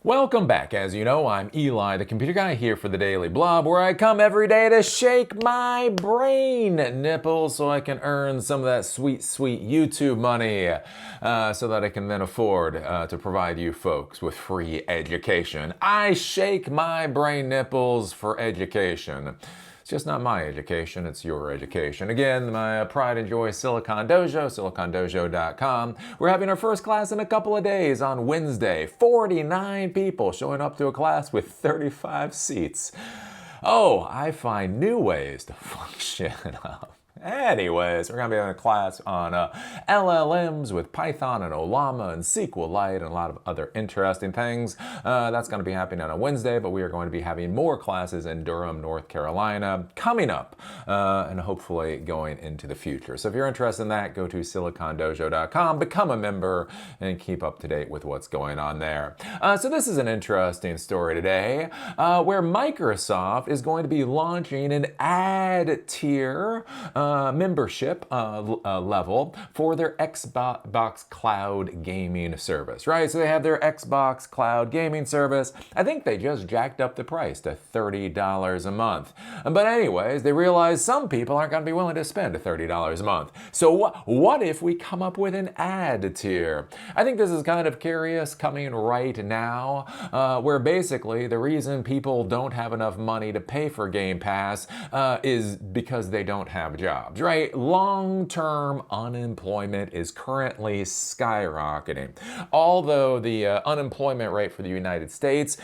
Welcome back. As you know, I'm Eli, the computer guy, here for the Daily Blob, where I come every day to shake my brain nipples so I can earn some of that sweet, sweet YouTube money so that I can then afford to provide you folks with free education. I shake my brain nipples for education. It's just not my education, it's your education. Again, my pride and joy Silicon Dojo, silicondojo.com. We're having our first class in a couple of days on Wednesday. 49 people showing up to a class with 35 seats. Oh, I find new ways to function. Anyways, we're going to be in a class on LLMs with Python and Ollama and SQLite and a lot of other interesting things. That's going to be happening on a Wednesday, but we are going to be having more classes in Durham, North Carolina coming up and hopefully going into the future. So if you're interested in that, go to silicondojo.com, become a member, and keep up to date with what's going on there. So this is an interesting story today where Microsoft is going to be launching an ad tier membership level for their Xbox Cloud Gaming service, right? So they have their Xbox Cloud Gaming service. I think they just jacked up the price to $30 a month. But anyways, they realize some people aren't going to be willing to spend $30 a month. So what if we come up with an ad tier? I think this is kind of curious coming right now, where basically the reason people don't have enough money to pay for Game Pass is because they don't have jobs. Right? Long-term unemployment is currently skyrocketing. Although the unemployment rate for the United States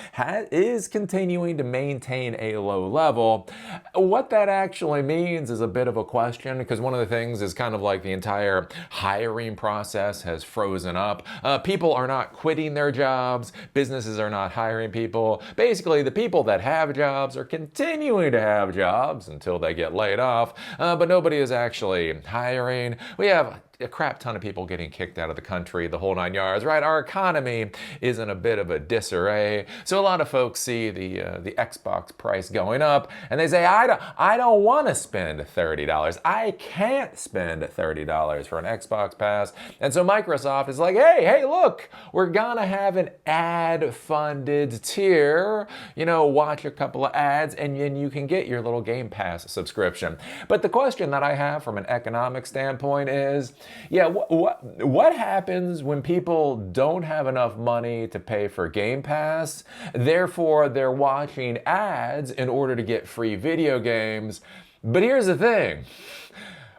is continuing to maintain a low level, what that actually means is a bit of a question, because one of the things is kind of like the entire hiring process has frozen up. People are not quitting their jobs. Businesses are not hiring people. Basically, the people that have jobs are continuing to have jobs until they get laid off, but nobody is actually hiring. We have a crap ton of people getting kicked out of the country, the whole nine yards, right? Our economy is in a bit of a disarray. So a lot of folks see the Xbox price going up and they say, I don't want to spend $30. I can't spend $30 for an Xbox Pass. And so Microsoft is like, hey, look, we're gonna have an ad-funded tier. You know, watch a couple of ads and then you can get your little Game Pass subscription. But the question that I have from an economic standpoint is, what happens when people don't have enough money to pay for Game Pass? Therefore, they're watching ads in order to get free video games. But here's the thing.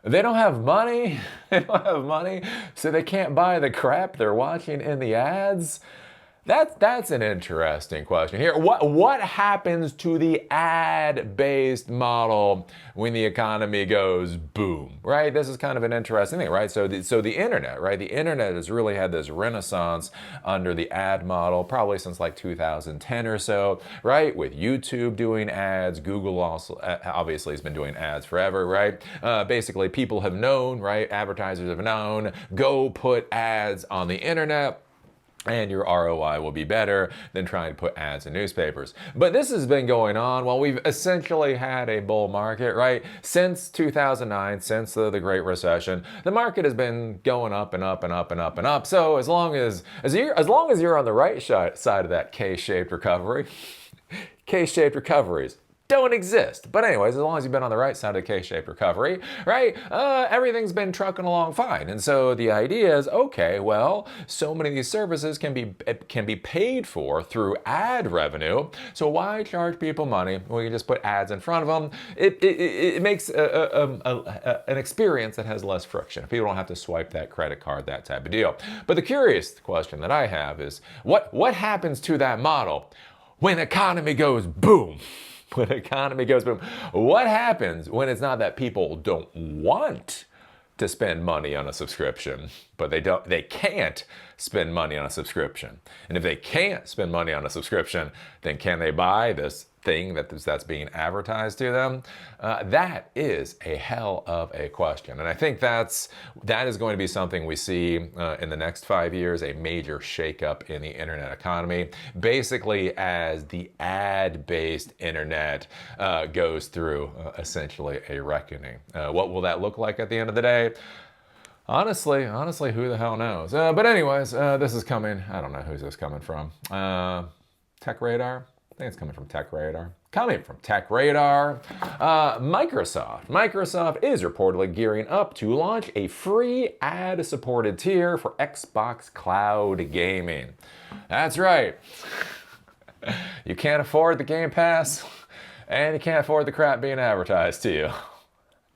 They don't have money. They don't have money, so they can't buy the crap they're watching in the ads. That's an interesting question here. What happens to the ad-based model when the economy goes boom, right? This is kind of an interesting thing, right? So the internet, right? The internet has really had this renaissance under the ad model, probably since like 2010 or so, right? With YouTube doing ads, Google also obviously has been doing ads forever, right? Basically, people have known, right? Advertisers have known, go put ads on the internet, and your ROI will be better than trying to put ads in newspapers. But this has been going on while we've essentially had a bull market, right? Since 2009, since the Great Recession, the market has been going up and up and up and up and up. So as long as you're on the right side of that K-shaped recovery, K-shaped recoveries don't exist. But anyways, as long as you've been on the right side of the K-shaped recovery, right, everything's been trucking along fine. And so the idea is, okay, well, so many of these services can be paid for through ad revenue. So why charge people money when you just put ads in front of them? It makes an experience that has less friction. People don't have to swipe that credit card, that type of deal. But the curious question that I have is, what happens to that model when the economy goes boom? When the economy goes boom, what happens when it's not that people don't want to spend money on a subscription, but they can't spend money on a subscription? And if they can't spend money on a subscription, then can they buy this thing that's being advertised to them? That is a hell of a question. And I think that is going to be something we see in the next 5 years, a major shakeup in the internet economy, basically as the ad-based internet goes through essentially a reckoning. What will that look like at the end of the day? Honestly, who the hell knows? But anyways, this is coming. I don't know who's this coming from. Tech Radar? I think it's coming from Tech Radar. Coming from Tech Radar, Microsoft is reportedly gearing up to launch a free ad-supported tier for Xbox Cloud Gaming. That's right. You can't afford the Game Pass, and you can't afford the crap being advertised to you.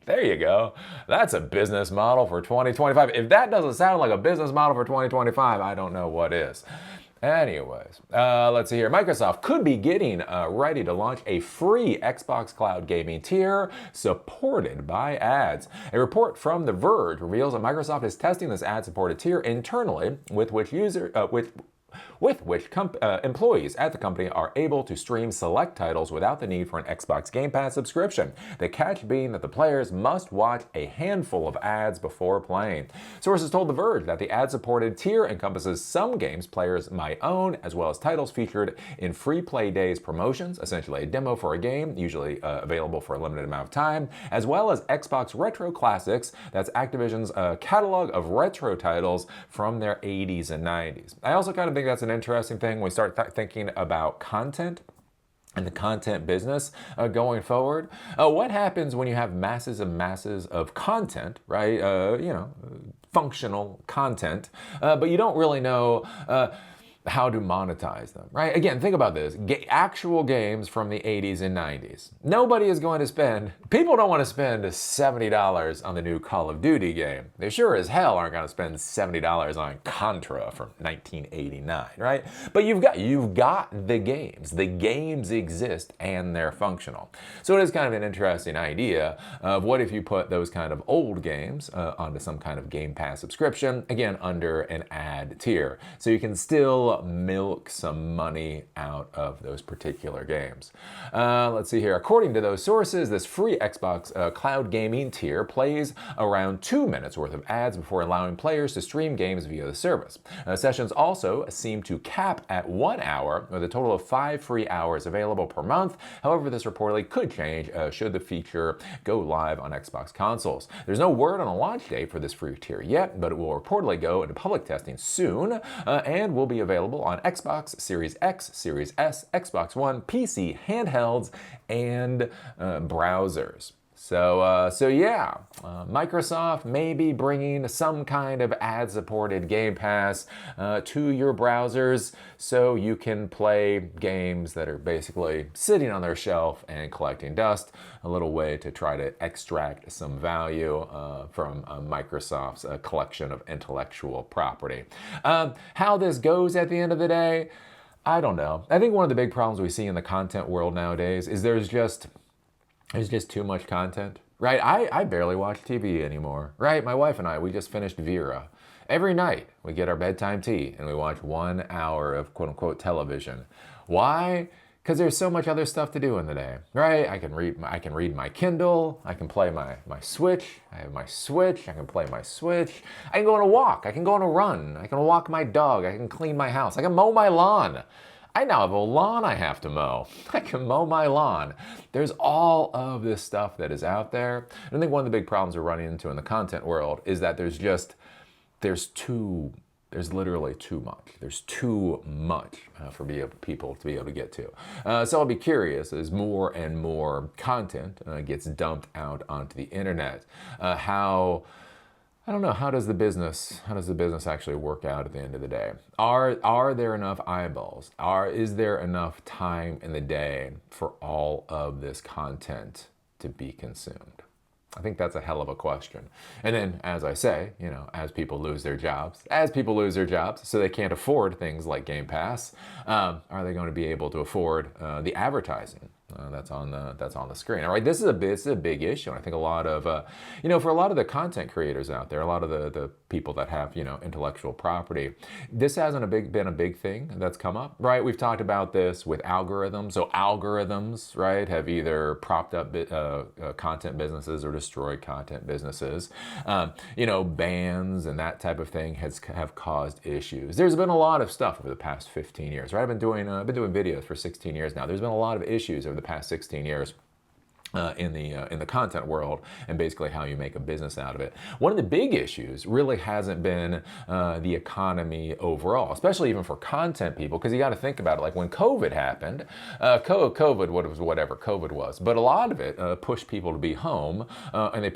There you go. That's a business model for 2025. If that doesn't sound like a business model for 2025, I don't know what is. Anyways, let's see here. Microsoft could be getting ready to launch a free Xbox Cloud Gaming tier supported by ads. A report from The Verge reveals that Microsoft is testing this ad-supported tier internally, with which employees at the company are able to stream select titles without the need for an Xbox Game Pass subscription. The catch being that the players must watch a handful of ads before playing. Sources told The Verge that the ad-supported tier encompasses some games players might own, as well as titles featured in free play days promotions, essentially a demo for a game, usually available for a limited amount of time, as well as Xbox Retro Classics, that's Activision's catalog of retro titles from their 80s and 90s. I also kind of think that's an interesting thing when we start thinking about content and the content business going forward. What happens when you have masses and masses of content, right? Functional content, but you don't really know how to monetize them, right? Again, think about this. Actual games from the 80s and 90s. Nobody is going to spend, people don't want to spend $70 on the new Call of Duty game. They sure as hell aren't going to spend $70 on Contra from 1989, right? But you've got the games. The games exist and they're functional. So it is kind of an interesting idea of what if you put those kind of old games onto some kind of Game Pass subscription, again, under an ad tier. So you can still milk some money out of those particular games. Let's see here. According to those sources, this free Xbox Cloud Gaming tier plays around 2 minutes worth of ads before allowing players to stream games via the service. Sessions also seem to cap at 1 hour, with a total of 5 free hours available per month. However, this reportedly could change should the feature go live on Xbox consoles. There's no word on a launch date for this free tier yet, but it will reportedly go into public testing soon and will be available on Xbox Series X, Series S, Xbox One, PC, handhelds, and browsers. So yeah, Microsoft may be bringing some kind of ad-supported Game Pass to your browsers so you can play games that are basically sitting on their shelf and collecting dust, a little way to try to extract some value from Microsoft's collection of intellectual property. How this goes at the end of the day, I don't know. I think one of the big problems we see in the content world nowadays is there's just too much content, right? I barely watch TV anymore, right? My wife and I, we just finished Vera. Every night we get our bedtime tea and we watch 1 hour of quote unquote television. Why? Because there's so much other stuff to do in the day, right? I can read my Kindle, I can play my Switch, I have my Switch, I can play my Switch, I can go on a walk, I can go on a run, I can walk my dog, I can clean my house, I can mow my lawn. I now have a lawn I have to mow. I can mow my lawn. There's all of this stuff that is out there. And I think one of the big problems we're running into in the content world is that there's literally too much. There's too much for people to be able to get to. So I'll be curious as more and more content gets dumped out onto the internet. I don't know, how does the business actually work out at the end of the day? Are there enough eyeballs? Is there enough time in the day for all of this content to be consumed? I think that's a hell of a question. And then, as I say, as people lose their jobs, so they can't afford things like Game Pass, are they going to be able to afford the advertising that's on the screen? All right, this is a big issue, and I think a lot of for a lot of the content creators out there, a lot of the people that have intellectual property, this hasn't been a big thing that's come up, right? We've talked about this with algorithms. So algorithms, right, have either propped up content businesses or destroyed content businesses. Bans and that type of thing have caused issues. There's been a lot of stuff over the past 15 years, right? I've been doing videos for 16 years now. There's been a lot of issues over the past 16 years in the content world, and basically how you make a business out of it. One of the big issues really hasn't been the economy overall, especially even for content people, because you got to think about it. Like when COVID happened, COVID was whatever COVID was, but a lot of it pushed people to be home, and it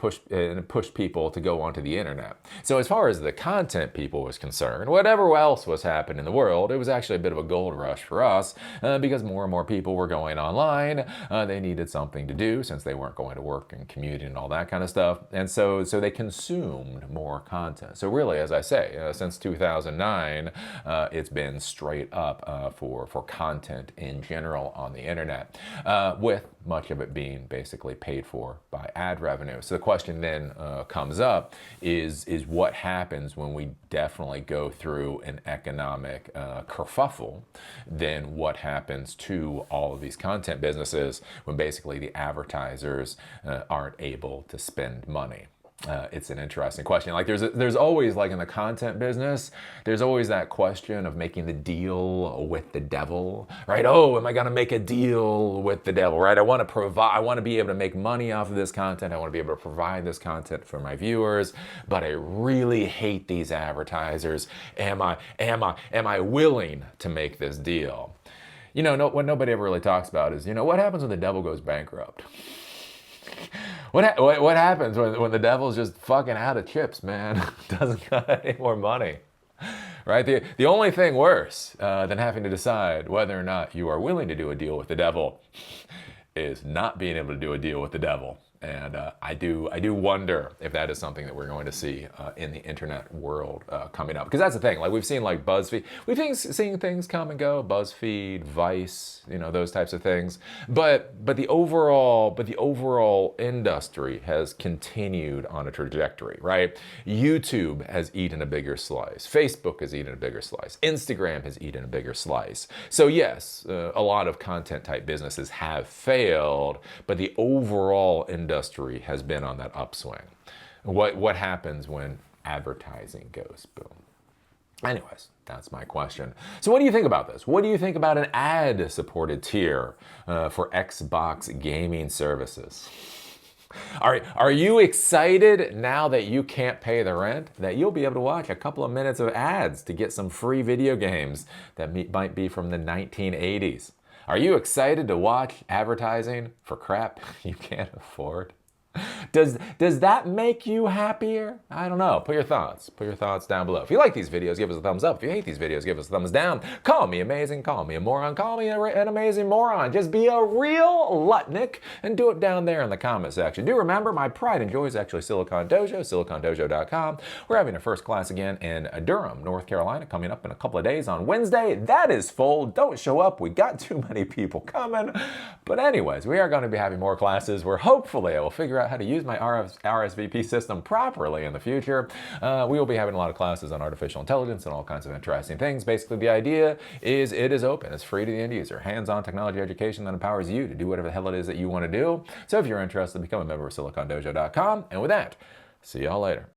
pushed people to go onto the internet. So as far as the content people was concerned, whatever else was happening in the world, it was actually a bit of a gold rush for us, because more and more people were going online. They needed something to do, since they weren't going to work and commuting and all that kind of stuff. And so they consumed more content. So really, as I say, since 2009, it's been straight up for content in general on the internet, with much of it being basically paid for by ad revenue. So the question then comes up is what happens when we definitely go through an economic kerfuffle? Then what happens to all of these content businesses when basically the advertisers aren't able to spend money? It's an interesting question. Like there's always, like in the content business, there's always that question of making the deal with the devil, right? Oh, am I going to make a deal with the devil, right? I want to be able to make money off of this content. I want to be able to provide this content for my viewers, but I really hate these advertisers. Am I willing to make this deal? You know, what nobody ever really talks about is, what happens when the devil goes bankrupt? What happens when the devil's just fucking out of chips, man? Doesn't got any more money, right? The only thing worse than having to decide whether or not you are willing to do a deal with the devil is not being able to do a deal with the devil. And I do wonder if that is something that we're going to see in the internet world coming up. Because that's the thing. Like we've seen like BuzzFeed, seen things come and go. BuzzFeed, Vice, those types of things. But the overall industry has continued on a trajectory, right? YouTube has eaten a bigger slice. Facebook has eaten a bigger slice. Instagram has eaten a bigger slice. So yes, a lot of content type businesses have failed, but the overall industry has been on that upswing. What happens when advertising goes boom? Anyways, that's my question. So what do you think about this? What do you think about an ad-supported tier for Xbox gaming services? Are you excited now that you can't pay the rent, that you'll be able to watch a couple of minutes of ads to get some free video games that might be from the 1980s? Are you excited to watch advertising for crap you can't afford? Does that make you happier? I don't know. Put your thoughts down below. If you like these videos, give us a thumbs up. If you hate these videos, give us a thumbs down. Call me amazing, call me a moron, call me an amazing moron. Just be a real Lutnick and do it down there in the comment section. Do remember, my pride and joy is actually Silicon Dojo, silicondojo.com. We're having a first class again in Durham, North Carolina, coming up in a couple of days on Wednesday. That is full. Don't show up. We got too many people coming. But anyways, we are going to be having more classes where hopefully I will figure out how to use my RSVP system properly in the future. We will be having a lot of classes on artificial intelligence and all kinds of interesting things. Basically, the idea is it is open. It's free to the end user. Hands-on technology education that empowers you to do whatever the hell it is that you want to do. So if you're interested, become a member of silicondojo.com. And with that, see y'all later.